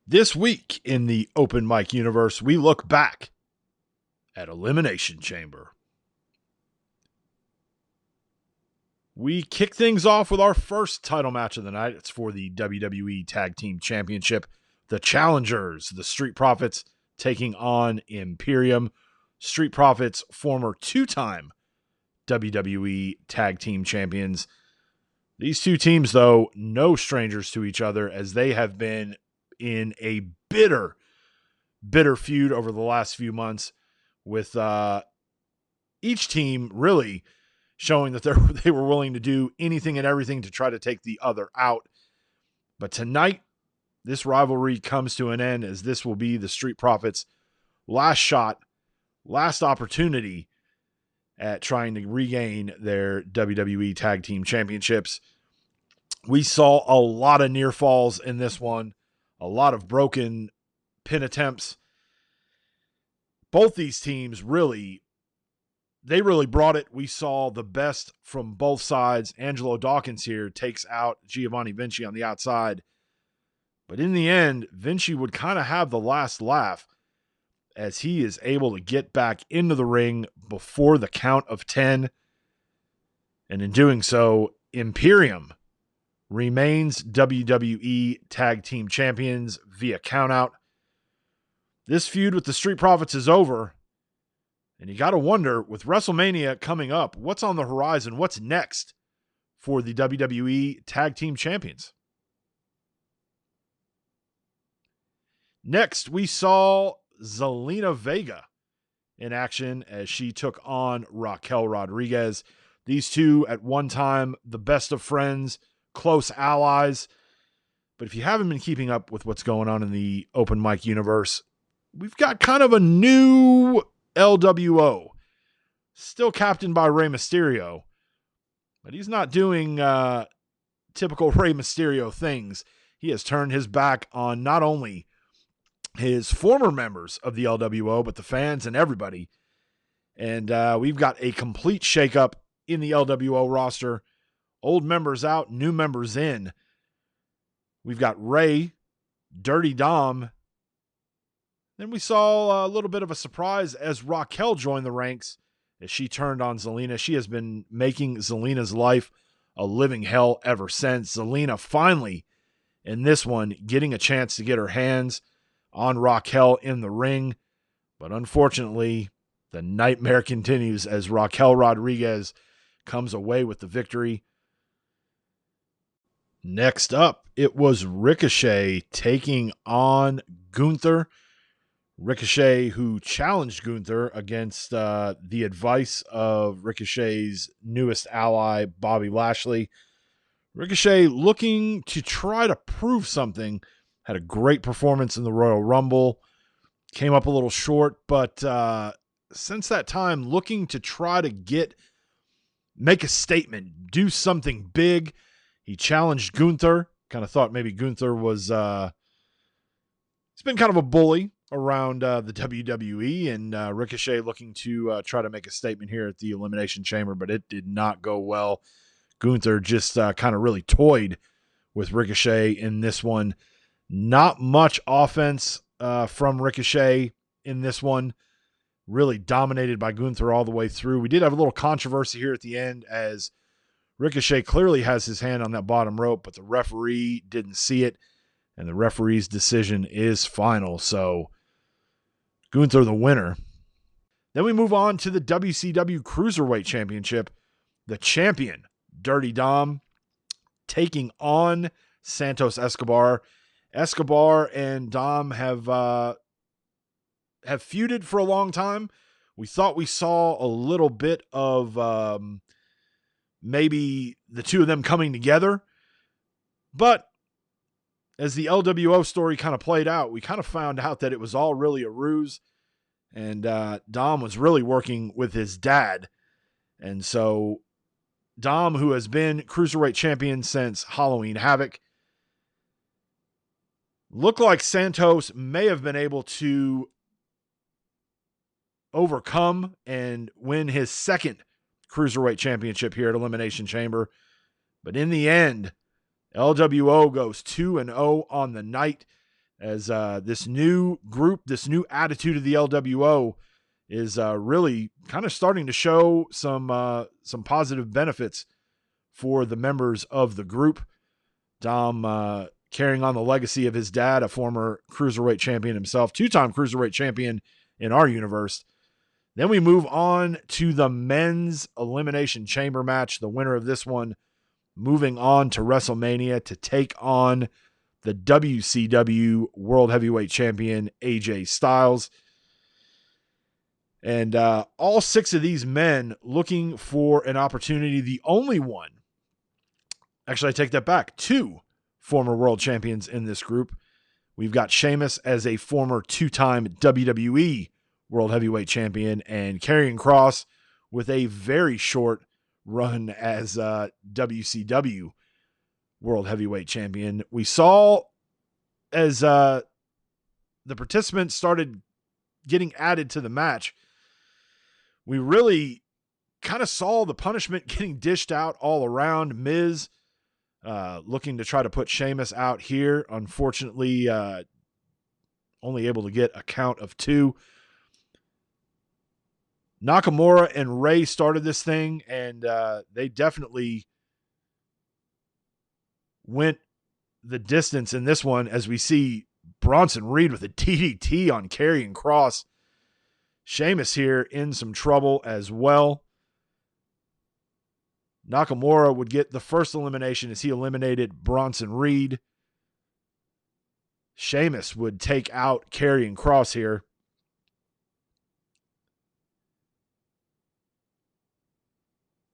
This week in the open mic universe, we look back at Elimination Chamber. We kick things off with our first title match of the night. It's for the WWE Tag Team Championship. The challengers, the Street Profits, taking on Imperium. Street Profits, former two-time WWE Tag Team Champions. These two teams, though, no strangers to each other, as they have been in a bitter feud over the last few months, with each team really showing that they were willing to do anything and everything to try to take the other out. But tonight, this rivalry comes to an end, as this will be the Street Profits' last shot, last opportunity at trying to regain their WWE Tag Team Championships. We saw a lot of near falls in this one, a lot of broken pin attempts. Both these teams really brought it. We saw the best from both sides. Angelo Dawkins here takes out Giovanni Vinci on the outside. But in the end, Vinci would kind of have the last laugh, as he is able to get back into the ring before the count of 10. And in doing so, Imperium remains WWE Tag Team Champions via countout. This feud with the Street Profits is over. And you got to wonder, with WrestleMania coming up, what's on the horizon? What's next for the WWE Tag Team Champions? Next, we saw Zelina Vega in action as she took on Raquel Rodriguez. These two, at one time, the best of friends, close allies. But if you haven't been keeping up with what's going on in the open mic universe, we've got kind of a new LWO. Still captained by Rey Mysterio, but he's not doing typical Rey Mysterio things. He has turned his back on not only his former members of the LWO, but the fans and everybody. And we've got a complete shakeup in the LWO roster. Old members out, new members in. We've got Rey, Dirty Dom. Then we saw a little bit of a surprise as Raquel joined the ranks as she turned on Zelina. She has been making Zelina's life a living hell ever since. Zelina finally, in this one, getting a chance to get her hands on Raquel in the ring. But unfortunately, the nightmare continues as Raquel Rodriguez comes away with the victory. Next up, it was Ricochet taking on Gunther. Ricochet, who challenged Gunther against the advice of Ricochet's newest ally, Bobby Lashley. Ricochet looking to try to prove something. Had a great performance in the Royal Rumble. Came up a little short, but since that time, looking to try to make a statement, do something big. He challenged Gunther. Kind of thought maybe Gunther was... he's been kind of a bully around the WWE, and Ricochet looking to try to make a statement here at the Elimination Chamber, but it did not go well. Gunther just kind of really toyed with Ricochet in this one. Not much offense from Ricochet in this one. Really dominated by Gunther all the way through. We did have a little controversy here at the end, as Ricochet clearly has his hand on that bottom rope, but the referee didn't see it, and the referee's decision is final. So Gunther the winner. Then we move on to the WCW Cruiserweight Championship. The champion, Dirty Dom, taking on Santos Escobar. Escobar and Dom have feuded for a long time. We thought we saw a little bit of maybe the two of them coming together. But as the LWO story kind of played out, we kind of found out that it was all really a ruse. And Dom was really working with his dad. And so Dom, who has been Cruiserweight champion since Halloween Havoc, looked like Santos may have been able to overcome and win his second Cruiserweight championship here at Elimination Chamber. But in the end, LWO goes 2-0 on the night. as this new group, this new attitude of the LWO is really kind of starting to show some positive benefits for the members of the group. Dom carrying on the legacy of his dad, a former cruiserweight champion himself, two-time cruiserweight champion in our universe. Then we move on to the men's Elimination Chamber match. The winner of this one moving on to WrestleMania to take on the WCW World Heavyweight Champion AJ Styles. And all 6 of these men looking for an opportunity. The only one, actually I take that back, 2 former world champions in this group. We've got Sheamus as a former 2-time WWE World Heavyweight Champion, and Karrion Kross with a very short run as WCW World Heavyweight Champion. We saw as the participants started getting added to the match, we really kind of saw the punishment getting dished out all around. Miz looking to try to put Sheamus out here. Unfortunately, only able to get a count of 2. Nakamura and Ray started this thing, and they definitely went the distance in this one, as we see Bronson Reed with a DDT on Karrion Kross. Sheamus here in some trouble as well. Nakamura would get the first elimination as he eliminated Bronson Reed. Sheamus would take out Karrion Kross here.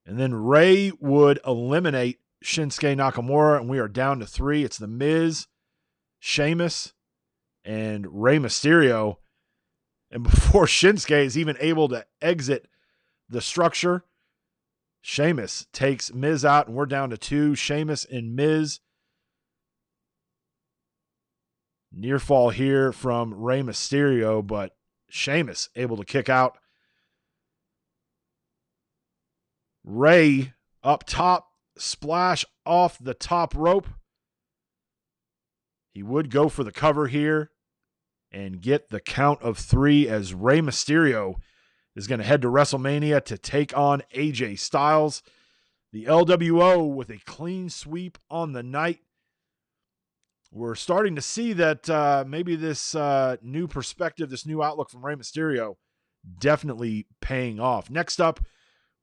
And then Ray would eliminate Shinsuke Nakamura, and we are down to 3. It's The Miz, Sheamus, and Rey Mysterio. And before Shinsuke is even able to exit the structure, Sheamus takes Miz out, and we're down to 2. Sheamus and Miz. Near fall here from Rey Mysterio, but Sheamus able to kick out. Ray up top, splash off the top rope. He would go for the cover here and get the count of 3, as Rey Mysterio is going to head to WrestleMania to take on AJ Styles. The LWO with a clean sweep on the night. We're starting to see that maybe this new perspective, this new outlook from Rey Mysterio definitely paying off. Next up,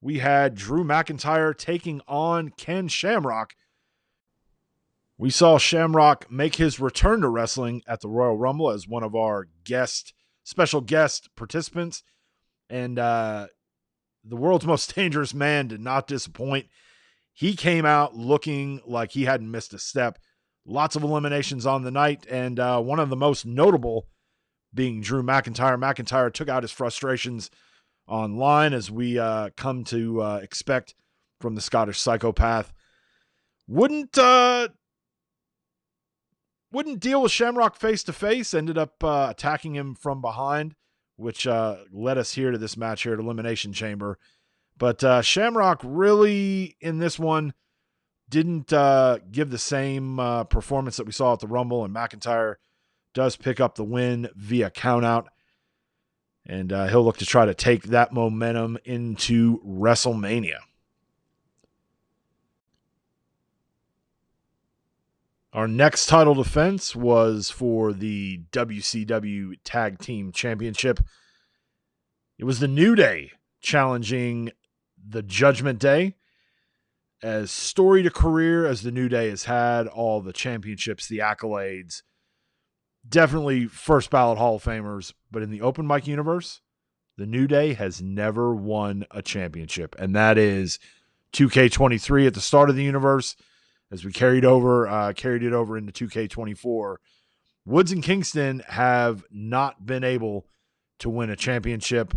we had Drew McIntyre taking on Ken Shamrock. We saw Shamrock make his return to wrestling at the Royal Rumble as one of our special guest participants. And the world's most dangerous man did not disappoint. He came out looking like he hadn't missed a step. Lots of eliminations on the night, and one of the most notable being Drew McIntyre. McIntyre took out his frustrations online, as we come to expect from the Scottish psychopath. Wouldn't deal with Shamrock face to face, ended up attacking him from behind, which led us here to this match here at Elimination Chamber. But Shamrock really in this one didn't give the same performance that we saw at the Rumble, and McIntyre does pick up the win via countout. And he'll look to try to take that momentum into WrestleMania. Our next title defense was for the WCW Tag Team Championship. It was the New Day challenging the Judgment Day. As storied a career as the New Day has had, all the championships, the accolades, definitely first ballot Hall of Famers, but in the open mic universe, the New Day has never won a championship, and that is 2K23 at the start of the universe. As we carried it over into 2K24, Woods and Kingston have not been able to win a championship.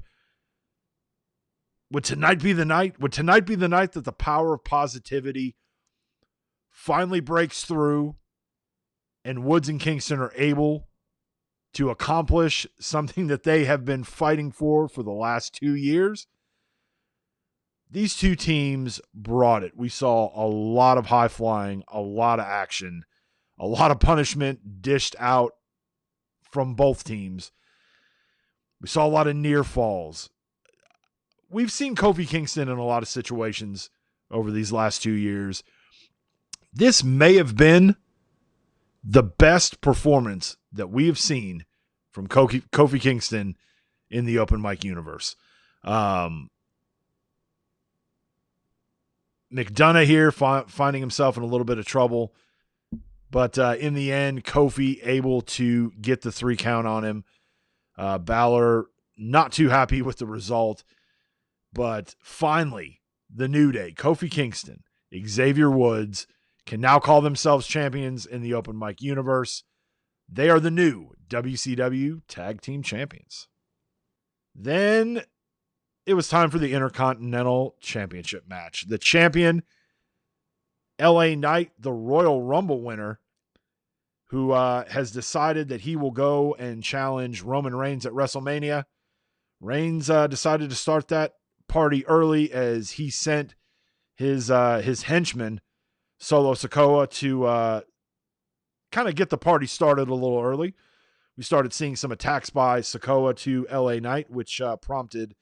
Would tonight be the night? Would tonight be the night that the power of positivity finally breaks through and Woods and Kingston are able to accomplish something that they have been fighting for the last 2 years? These two teams brought it. We saw a lot of high flying, a lot of action, a lot of punishment dished out from both teams. We saw a lot of near falls. We've seen Kofi Kingston in a lot of situations over these last 2 years. This may have been the best performance that we have seen from Kofi Kingston in the open mic universe. McDonough here finding himself in a little bit of trouble. But in the end, Kofi able to get the 3 count on him. Balor not too happy with the result. But finally, the New Day, Kofi Kingston, Xavier Woods, can now call themselves champions in the open mic universe. They are the new WCW Tag Team Champions. Then it was time for the Intercontinental Championship match. The champion, LA Knight, the Royal Rumble winner, who has decided that he will go and challenge Roman Reigns at WrestleMania. Reigns decided to start that party early as he sent his henchman, Solo Sikoa, to kind of get the party started a little early. We started seeing some attacks by Sikoa to LA Knight, which prompted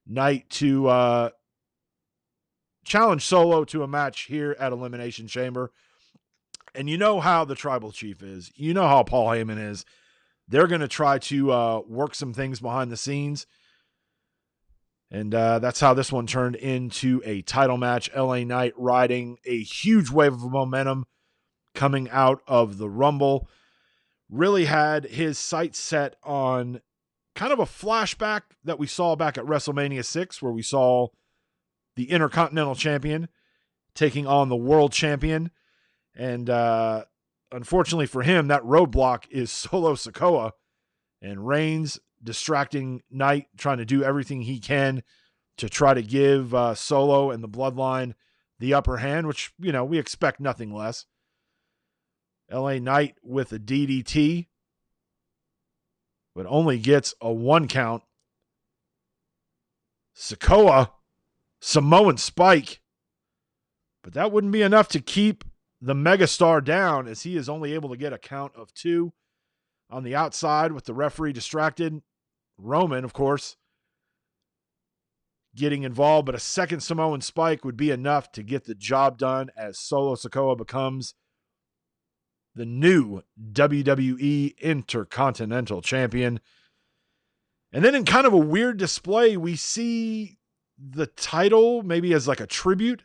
Knight to challenge Solo to a match here at Elimination Chamber. And you know how the Tribal Chief is. You know how Paul Heyman is. They're going to try to work some things behind the scenes. And that's how this one turned into a title match. LA Knight riding a huge wave of momentum coming out of the Rumble. Really had his sights set on kind of a flashback that we saw back at WrestleMania 6, where we saw the Intercontinental Champion taking on the World Champion. And unfortunately for him, that roadblock is Solo Sikoa, and Reigns distracting Knight, trying to do everything he can to try to give Solo and the Bloodline the upper hand, which, you know, we expect nothing less. LA Knight with a DDT, but only gets a 1 count. Sikoa, Samoan Spike, but that wouldn't be enough to keep the megastar down, as he is only able to get a count of 2 on the outside with the referee distracted. Roman, of course, getting involved, but a second Samoan Spike would be enough to get the job done, as Solo Sikoa becomes the new WWE Intercontinental Champion. And then in kind of a weird display, we see the title, maybe as like a tribute,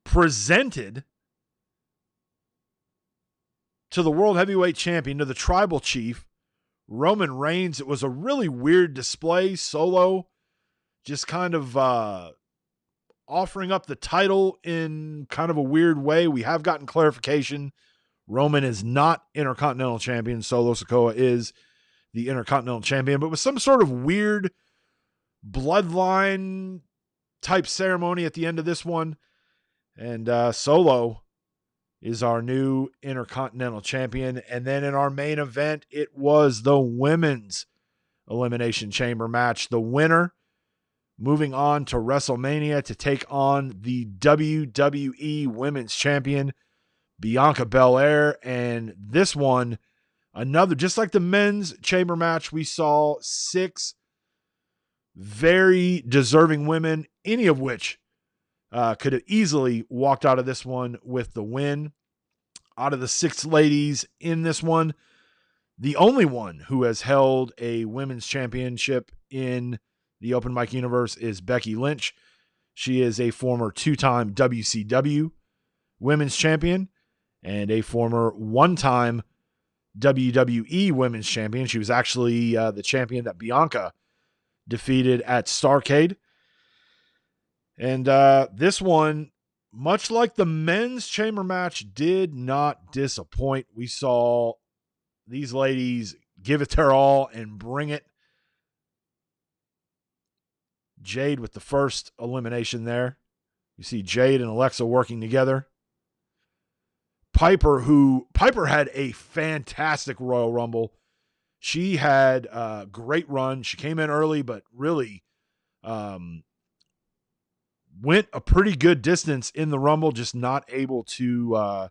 presented to the World Heavyweight Champion, to the Tribal Chief, Roman Reigns. It was a really weird display. Solo just kind of offering up the title in kind of a weird way. We have gotten clarification. Roman is not Intercontinental Champion. Solo Sikoa is the Intercontinental Champion, but with some sort of weird bloodline type ceremony at the end of this one. And Solo is our new Intercontinental Champion. And then in our main event, it was the Women's Elimination Chamber match. The winner moving on to WrestleMania to take on the WWE Women's Champion, Bianca Belair. And this one, another, just like the men's chamber match, we saw 6 very deserving women, any of which could have easily walked out of this one with the win. Out of the 6 ladies in this one, the only one who has held a women's championship in the open mic universe is Becky Lynch. She is a former 2-time WCW women's champion and a former 1-time WWE women's champion. She was actually the champion that Bianca defeated at Starrcade. And this one, much like the men's chamber match, did not disappoint. We saw these ladies give it their all and bring it. Jade with the first elimination there. You see Jade and Alexa working together. Piper had a fantastic Royal Rumble. She had a great run. She came in early, but really went a pretty good distance in the Rumble, just not able to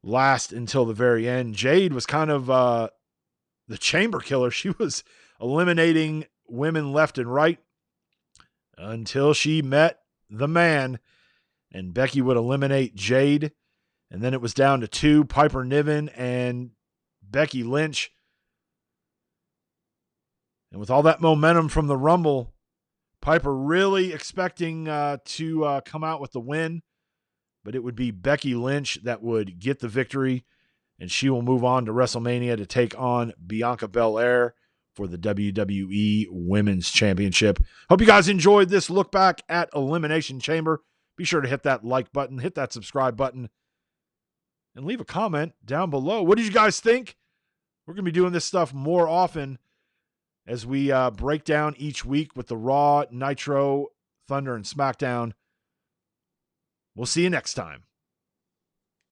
last until the very end. Jade was kind of the chamber killer. She was eliminating women left and right until she met the man, and Becky would eliminate Jade. And then it was down to 2, Piper Niven and Becky Lynch. And with all that momentum from the Rumble, Piper really expecting to come out with the win, but it would be Becky Lynch that would get the victory, and she will move on to WrestleMania to take on Bianca Belair for the WWE Women's Championship. Hope you guys enjoyed this look back at Elimination Chamber. Be sure to hit that like button, hit that subscribe button, and leave a comment down below. What did you guys think? We're going to be doing this stuff more often as we break down each week with the Raw, Nitro, Thunder, and SmackDown. We'll see you next time.